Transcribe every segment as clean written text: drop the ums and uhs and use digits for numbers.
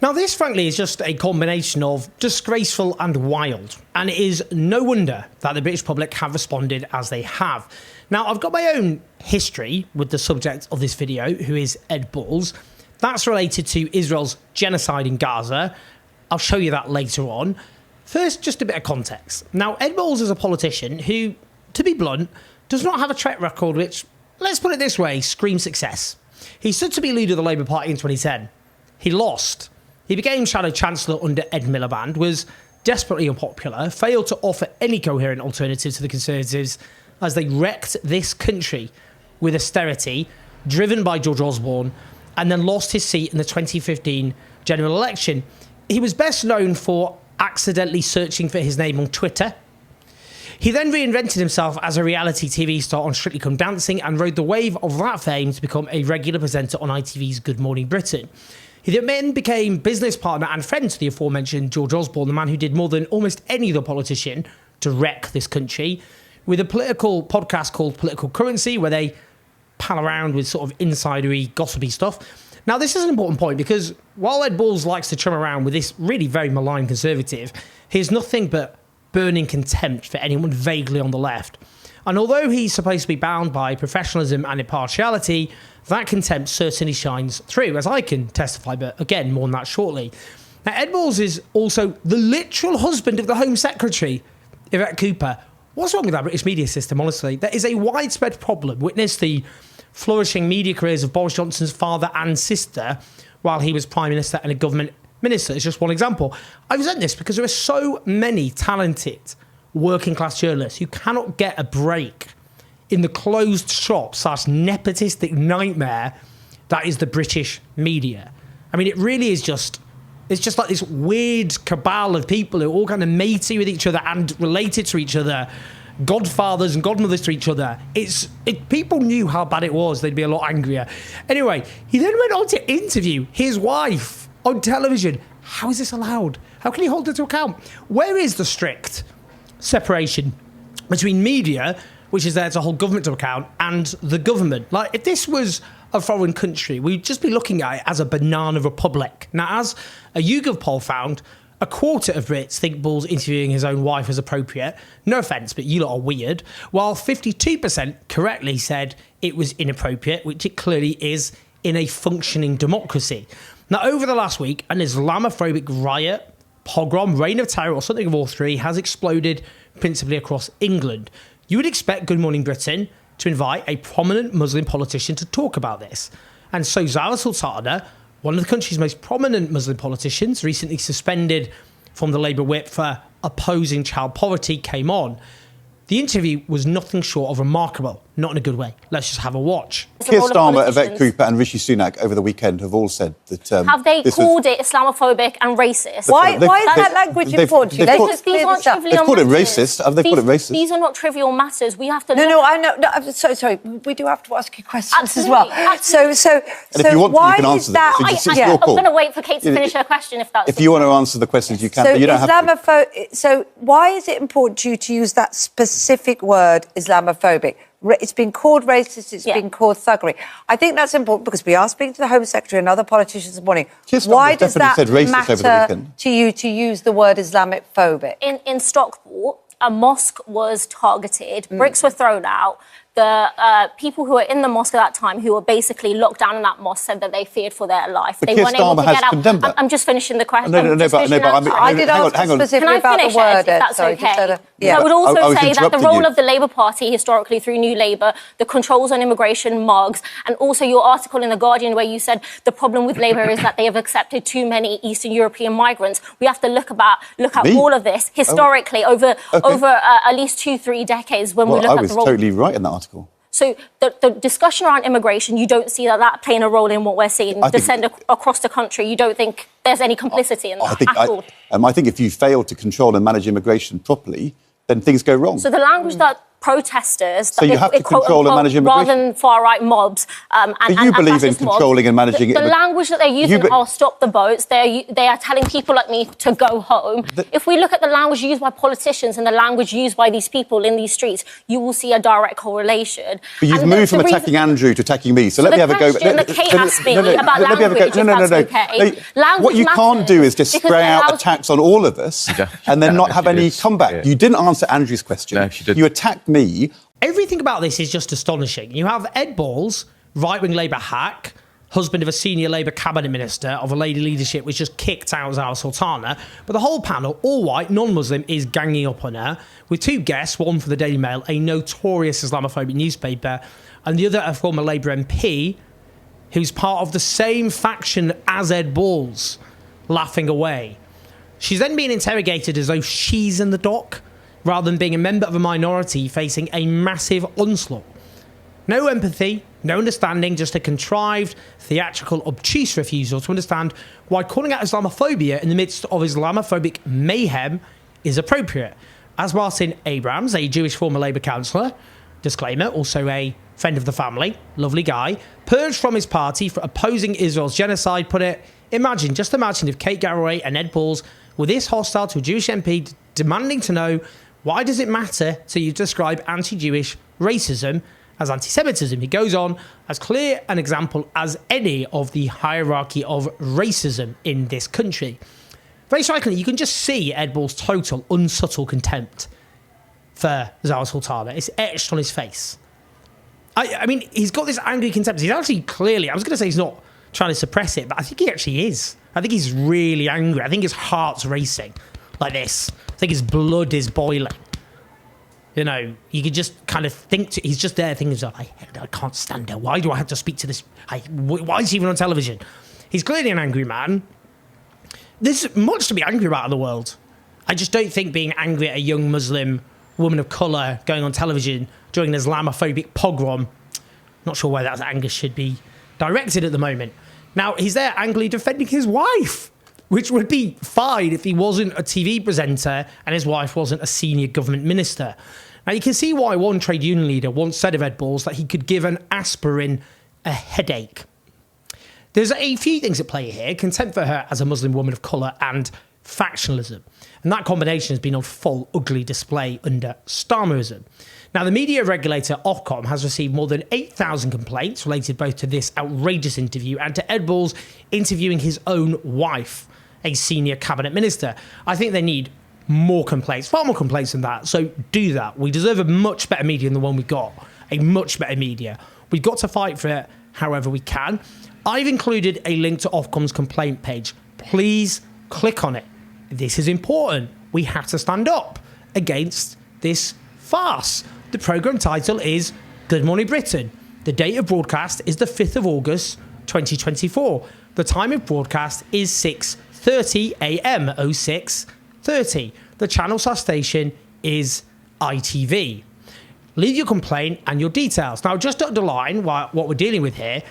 Now, this, frankly, is just a combination of disgraceful and wild, and it is no wonder that the British public have responded as they have. Now, I've got my own history with the subject of this video, who is Ed Balls. That's related to Israel's genocide in Gaza. I'll show you that later on. First, just a bit of context. Now, Ed Balls is a politician who, to be blunt, does not have a track record which, let's put it this way, screams success. He stood to be leader of the Labour Party in 2010. He lost. He became Shadow Chancellor under Ed Miliband, was desperately unpopular, failed to offer any coherent alternative to the Conservatives as they wrecked this country with austerity, driven by George Osborne, and then lost his seat in the 2015 general election. He was best known for accidentally searching for his name on Twitter. He then reinvented himself as a reality TV star on Strictly Come Dancing and rode the wave of that fame to become a regular presenter on ITV's Good Morning Britain. He then became business partner and friend to the aforementioned George Osborne, the man who did more than almost any other politician to wreck this country, with a political podcast called Political Currency, where they pal around with sort of insidery, gossipy stuff. Now, this is an important point because while Ed Balls likes to chum around with this really very malign Conservative, he has nothing but burning contempt for anyone vaguely on the left. And although he's supposed to be bound by professionalism and impartiality, that contempt certainly shines through, as I can testify, but again, more on that shortly. Now, Ed Balls is also the literal husband of the Home Secretary, Yvette Cooper. What's wrong with our British media system, honestly? There is a widespread problem. Witness the flourishing media careers of Boris Johnson's father and sister while he was Prime Minister and a government minister. It's just one example. I resent this because there are so many talented working class journalists who cannot get a break in the closed shop / nepotistic nightmare that is the British media. I mean, it really is it's just like this weird cabal of people who are all kind of matey with each other and related to each other, godfathers and godmothers to each other. If people knew how bad it was, they'd be a lot angrier. Anyway, he then went on to interview his wife on television. How is this allowed? How can he hold her to account? Where is the strict separation between media, which is there to hold government to account, and the government? Like, if this was a foreign country, we'd just be looking at it as a banana republic. Now, as a YouGov poll found, a quarter of Brits think Balls interviewing his own wife is appropriate. No offence, but you lot are weird. While 52% correctly said it was inappropriate, which it clearly is in a functioning democracy. Now, over the last week, an Islamophobic riot, pogrom, reign of terror, or something of all three, has exploded principally across England. You would expect Good Morning Britain to invite a prominent Muslim politician to talk about this. And so Zarah Sultana, one of the country's most prominent Muslim politicians, recently suspended from the Labour whip for opposing child poverty, came on. The interview was nothing short of remarkable, not in a good way. Let's just have a watch. Keir Starmer, Yvette Cooper and Rishi Sunak over the weekend have all said that... have they called it Islamophobic and racist? Why is that language important to you? They've called it racist. Have they called it racist? These are not trivial matters. We have to... No, I know. No, I'm so sorry. We do have to ask you questions as well. Absolutely. So and if you want to, you can answer them. It's your I'm call. going to wait for Kate to finish her question, if that's... If you want to answer the questions, you can, but you don't have to. So why is it important to you to use that specific word, Islamophobic? It's been called racist, it's been called thuggery. I think that's important because we are speaking to the Home Secretary and other politicians this morning. Why does that matter to you to use the word Islamophobic? In Stockport, a mosque was targeted, bricks were thrown out. The people who were in the mosque at that time, who were basically locked down in that mosque, said that they feared for their life. But they Keir weren't able to Starmer has get out. condemned that. I'm just finishing the question. No, I did ask specifically about the word, if that's sorry, okay. yeah. I would also I was say that the role you. of the Labour Party, historically through New Labour, the controls on immigration, mugs, and also your article in The Guardian where you said the problem with Labour is that they have accepted too many Eastern European migrants. We have to look at all of this historically over at least 2-3 decades when we look at the role. I was totally right in that article. So the discussion around immigration, you don't see that playing a role in what we're seeing descend across the country. You don't think there's any complicity in that at all? I think if you fail to control and manage immigration properly, then things go wrong. So the language that protesters. So you have to control and manage immigration? Rather than far-right mobs. And you believe in controlling and managing it? The language that they're using, I'll stop the boats. They are telling people like me to go home. If we look at the language used by politicians and the language used by these people in these streets, you will see a direct correlation. But you've moved from attacking Andrew to attacking me. So let me have a go. The Kate asked me about language, okay. What you can't do is just spray out attacks on all of us and then not have any comeback. Yeah. You didn't answer Andrew's question. No, she didn't. You attacked me. Everything about this is just astonishing. You have Ed Balls, right-wing Labour hack, husband of a senior Labour cabinet minister of a lady leadership which just kicked out Zarah Sultana. But the whole panel, all white, non-Muslim, is ganging up on her with two guests, one for the Daily Mail, a notorious Islamophobic newspaper, and the other a former Labour MP who's part of the same faction as Ed Balls, laughing away. She's then being interrogated as though she's in the dock, rather than being a member of a minority facing a massive onslaught. No empathy, no understanding, just a contrived, theatrical, obtuse refusal to understand why calling out Islamophobia in the midst of Islamophobic mayhem is appropriate. As Martin Abrams, a Jewish former Labour councillor, disclaimer, also a friend of the family, lovely guy, purged from his party for opposing Israel's genocide, put it, just imagine if Kate Garraway and Ed Balls were this hostile to a Jewish MP demanding to know why does it matter to you describe anti-Jewish racism as anti-Semitism. He goes on as clear an example as any of the hierarchy of racism in this country. Very strikingly, you can just see Ed Balls' total, unsubtle contempt for Zarah Sultana. It's etched on his face. I mean, he's got this angry contempt. He's actually clearly, I was going to say he's not trying to suppress it, but I think he actually is. I think he's really angry. I think his heart's racing like this. I think his blood is boiling. You know, you could just kind of think, he's just there thinking, I can't stand her. Why do I have to speak to this? Why is he even on television? He's clearly an angry man. There's much to be angry about in the world. I just don't think being angry at a young Muslim woman of colour going on television during an Islamophobic pogrom, not sure where that anger should be directed at the moment. Now, he's there angrily defending his wife, which would be fine if he wasn't a TV presenter and his wife wasn't a senior government minister. Now, you can see why one trade union leader once said of Ed Balls that he could give an aspirin a headache. There's a few things at play here: contempt for her as a Muslim woman of colour and factionalism. And that combination has been on full ugly display under Starmerism. Now, the media regulator Ofcom has received more than 8,000 complaints related both to this outrageous interview and to Ed Balls interviewing his own wife, a senior cabinet minister. I think they need more complaints, far more complaints than that. So do that. We deserve a much better media than the one we got. A much better media. We've got to fight for it however we can. I've included a link to Ofcom's complaint page. Please click on it. This is important. We have to stand up against this farce. The programme title is Good Morning Britain. The date of broadcast is the 5th of August, 2024. The time of broadcast is 6:30 a.m. 06:30. The channel/station is ITV. Leave your complaint and your details. Now, just to underline what we're dealing with here,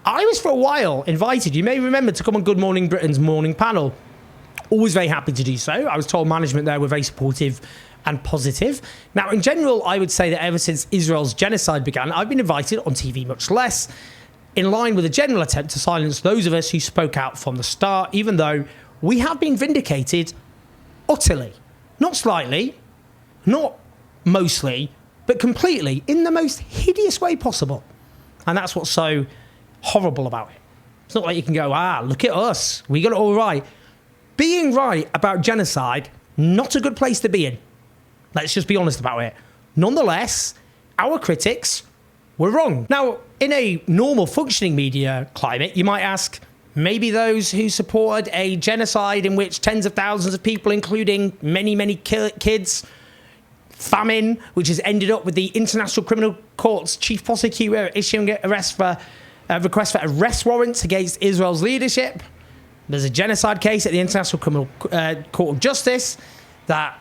I was for a while invited, you may remember, to come on Good Morning Britain's morning panel. Always very happy to do so. I was told management there were very supportive and positive. Now, in general, I would say that ever since Israel's genocide began, I've been invited on TV much less, in line with a general attempt to silence those of us who spoke out from the start, even though we have been vindicated utterly. Not slightly, not mostly, but completely, in the most hideous way possible. And that's what's so horrible about it. It's not like you can go, look at us, we got it all right. Being right about genocide, not a good place to be in. Let's just be honest about it. Nonetheless, our critics were wrong. Now, in a normal functioning media climate, you might ask, maybe those who supported a genocide in which tens of thousands of people, including many, many kids, famine, which has ended up with the International Criminal Court's chief prosecutor issuing a request for arrest warrants against Israel's leadership. There's a genocide case at the International Criminal Court of Justice that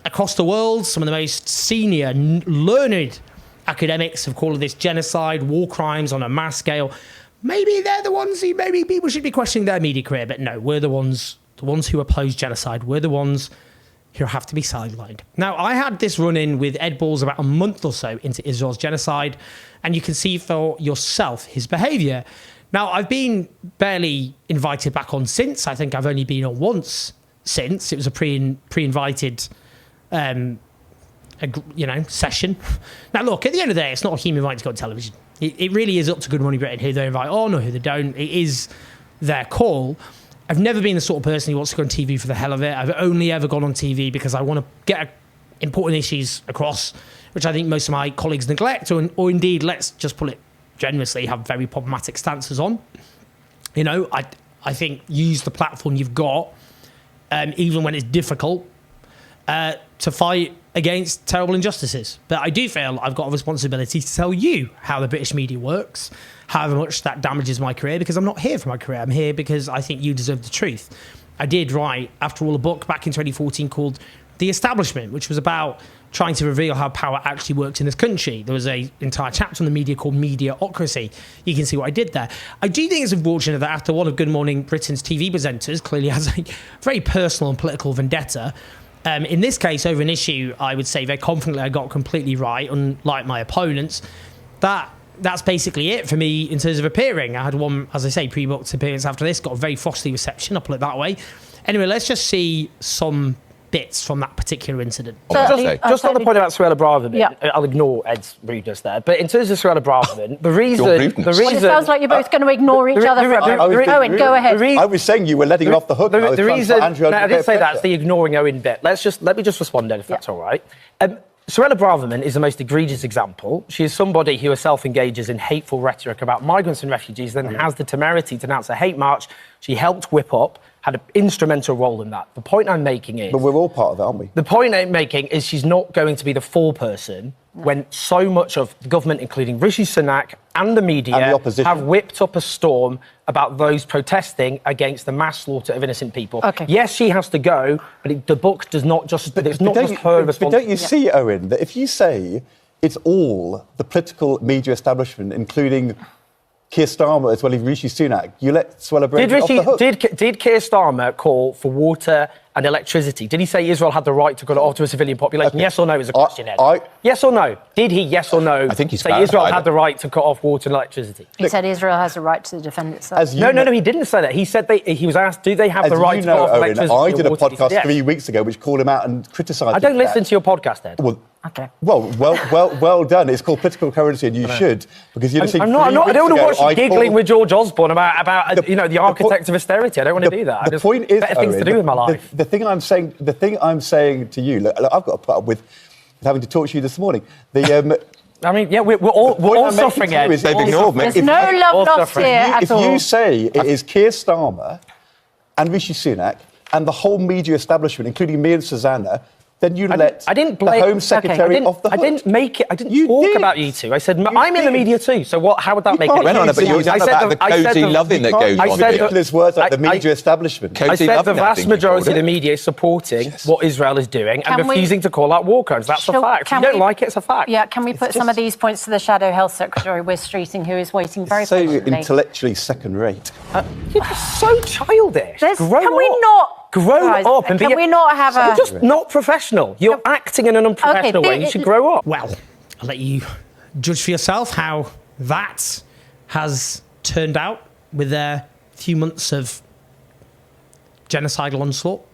across the world, some of the most senior, learned academics have called this genocide, war crimes on a mass scale. Maybe they're the ones who maybe people should be questioning their media career, but no, we're the ones who oppose genocide. We're the ones he'll have to be sidelined. Now, I had this run-in with Ed Balls about a month or so into Israel's genocide, and you can see for yourself his behaviour. Now, I've been barely invited back on since. I think I've only been on once since. It was a pre-invited, session. Now, look, at the end of the day, it's not a human right to go on television. It really is up to Good Morning Britain who they invite on or who they don't. It is their call. I've never been the sort of person who wants to go on TV for the hell of it. I've only ever gone on TV because I want to get important issues across, which I think most of my colleagues neglect, or indeed, let's just put it generously, have very problematic stances on. You know, I think use the platform you've got, even when it's difficult, to fight against terrible injustices. But I do feel I've got a responsibility to tell you how the British media works, however much that damages my career, because I'm not here for my career. I'm here because I think you deserve the truth. I did write, after all, a book back in 2014 called The Establishment, which was about trying to reveal how power actually works in this country. There was an entire chapter on the media called Mediaocracy. You can see what I did there. I do think it's unfortunate that after one of Good Morning Britain's TV presenters clearly has a very personal and political vendetta, in this case, over an issue, I would say very confidently I got completely right, unlike my opponents, that's basically it for me in terms of appearing. I had one, as I say, pre-booked appearance after this, got a very frosty reception, I'll put it that way. Anyway, let's just see some bits from that particular incident. Just on the point about Suella Braverman, I'll ignore Ed's rudeness there, but in terms of Suella Braverman, the reason... Well, it sounds like you're both going to ignore each other for a bit. Owen, go ahead. I was saying you were letting it off the hook. The reason... I didn't say that, it's the ignoring Owen bit. Let me just respond then, if that's all right. Suella Braverman is the most egregious example. She is somebody who herself engages in hateful rhetoric about migrants and refugees, then has the temerity to announce a hate march. She helped whip up, had an instrumental role in that. The point I'm making is... But we're all part of that, aren't we? The point I'm making is she's not going to be the foreperson when so much of the government, including Rishi Sunak and the media, and the opposition, have whipped up a storm about those protesting against the mass slaughter of innocent people. Okay. Yes, she has to go, but the book does not just... But it's not just her responsibility. But don't you see, Owen, that if you say it's all the political media establishment, including Keir Starmer as well as Rishi Sunak, you let Suella Braverman off the hook? Did Keir Starmer call for water and electricity? Did he say Israel had the right to cut it off to a civilian population? Okay. Yes or no is a question, Ed. Yes or no? Did he, yes or no, say Israel had the right to cut off water and electricity? He said Israel has the right to defend itself. No, he didn't say that. He said he was asked, do they have the right to cut off electricity? I did a podcast 3 weeks ago which called him out and criticised him. I don't listen to your podcast, Ed. Okay. Well done. It's called Political Currency, and you should, because you're I don't want to watch you giggling with George Osborne about the architect of austerity. I don't want to do that. The point is, better things to do with my life. The thing I'm saying to you, look, I've got to put up with having to talk to you this morning. I mean, we're all suffering, Ed. They've ignored me. There's no love lost here at all. If you say it is Keir Starmer and Rishi Sunak and the whole media establishment, including me and Susanna, then you let the Home Secretary off the hook. I didn't talk about you two. I said, I'm in the media too, so how would that make it? But you're talking about the cosy loving that goes on. I said ridiculous words like the media establishment. I said the vast majority of the media is supporting what Israel is doing and refusing to call out war crimes. That's a fact. If you don't like it, it's a fact. Yeah, can we put some of these points to the Shadow Health Secretary we're streeting, who is waiting very patiently? So intellectually second-rate. You're just so childish. Can we not... Grow up and can we not have You're just not professional. You're acting in an unprofessional way. You should grow up. Well, I'll let you judge for yourself how that has turned out with a few months of genocidal onslaught.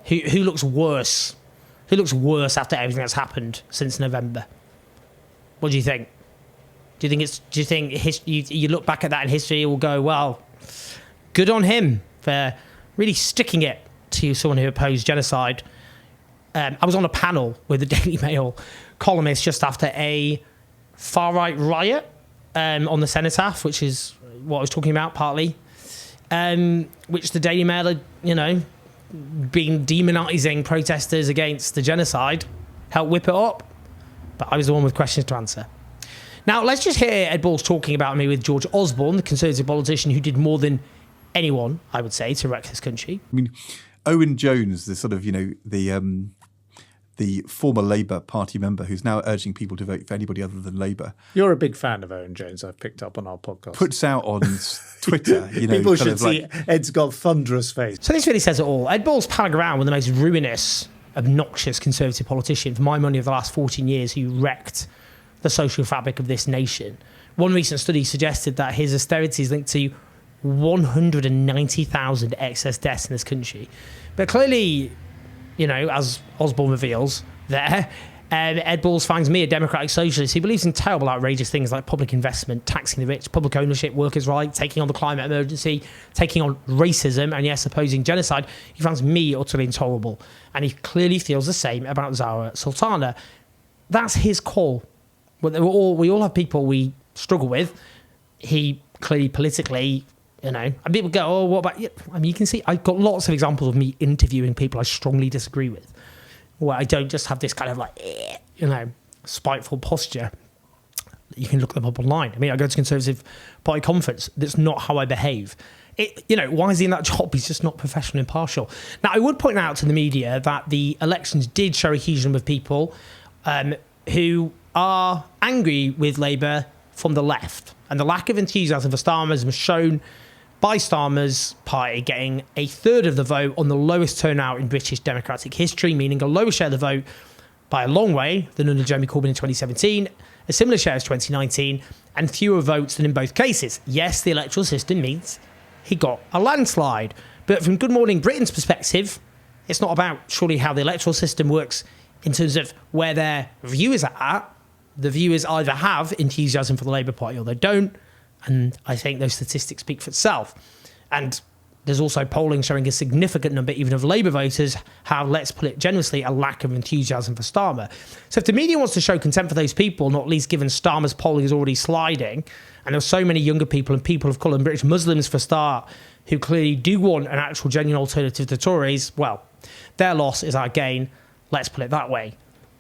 Who looks worse? Who looks worse after everything that's happened since November? What do you think? Do you think you look back at that in history, you will go, well, good on him for really sticking it to someone who opposed genocide. I was on a panel with the Daily Mail columnist just after a far-right riot on the Cenotaph, which is what I was talking about partly, which the Daily Mail had, been demonising protesters against the genocide, helped whip it up. But I was the one with questions to answer. Now, let's just hear Ed Balls talking about me with George Osborne, the Conservative politician who did more than anyone, I would say, to wreck this country. I mean, Owen Jones, the sort of, the the former Labour Party member who's now urging people to vote for anybody other than Labour. You're a big fan of Owen Jones, I've picked up on our podcast. Puts out on Twitter, people should see Ed's got thunderous face. So this really says it all. Ed Balls palling around with the most ruinous, obnoxious Conservative politician, for my money, of the last 14 years, who wrecked the social fabric of this nation. One recent study suggested that his austerity is linked to 190,000 excess deaths in this country. But clearly, as Osborne reveals there, Ed Balls finds me a democratic socialist who believes in terrible, outrageous things like public investment, taxing the rich, public ownership, workers' rights, taking on the climate emergency, taking on racism, and yes, opposing genocide. He finds me utterly intolerable. And he clearly feels the same about Zarah Sultana. That's his call. We all have people we struggle with. He clearly politically, and people go, oh, what about you? I mean, you can see, I've got lots of examples of me interviewing people I strongly disagree with, where I don't just have this kind of spiteful posture. You can look them up online. I mean, I go to Conservative Party conference. That's not how I behave. Why is he in that job? He's just not professional, impartial. Now, I would point out to the media that the elections did show a huge number of people who are angry with Labour from the left. And the lack of enthusiasm for Starmer's was shown by Starmer's party getting a third of the vote on the lowest turnout in British democratic history, meaning a lower share of the vote by a long way than under Jeremy Corbyn in 2017, a similar share as 2019, and fewer votes than in both cases. Yes, the electoral system means he got a landslide. But from Good Morning Britain's perspective, it's not about surely how the electoral system works in terms of where their viewers are at. The viewers either have enthusiasm for the Labour Party or they don't. And I think those statistics speak for itself. And there's also polling showing a significant number, even of Labour voters, have, let's put it generously, a lack of enthusiasm for Starmer. So if the media wants to show contempt for those people, not least given Starmer's polling is already sliding, and there's so many younger people and people of colour and British Muslims for a start who clearly do want an actual genuine alternative to Tories, well, their loss is our gain, let's put it that way.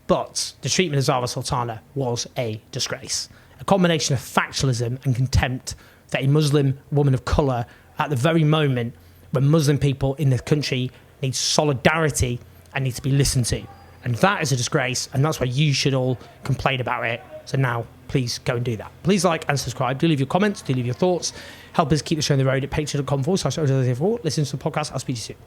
But the treatment of Zarah Sultana was a disgrace. A combination of factualism and contempt for a Muslim woman of colour at the very moment when Muslim people in this country need solidarity and need to be listened to. And that is a disgrace, and that's why you should all complain about it. So now, please go and do that. Please like and subscribe. Do leave your comments, do leave your thoughts. Help us keep the show on the road at patreon.com/listen to the podcast. I'll speak to you soon.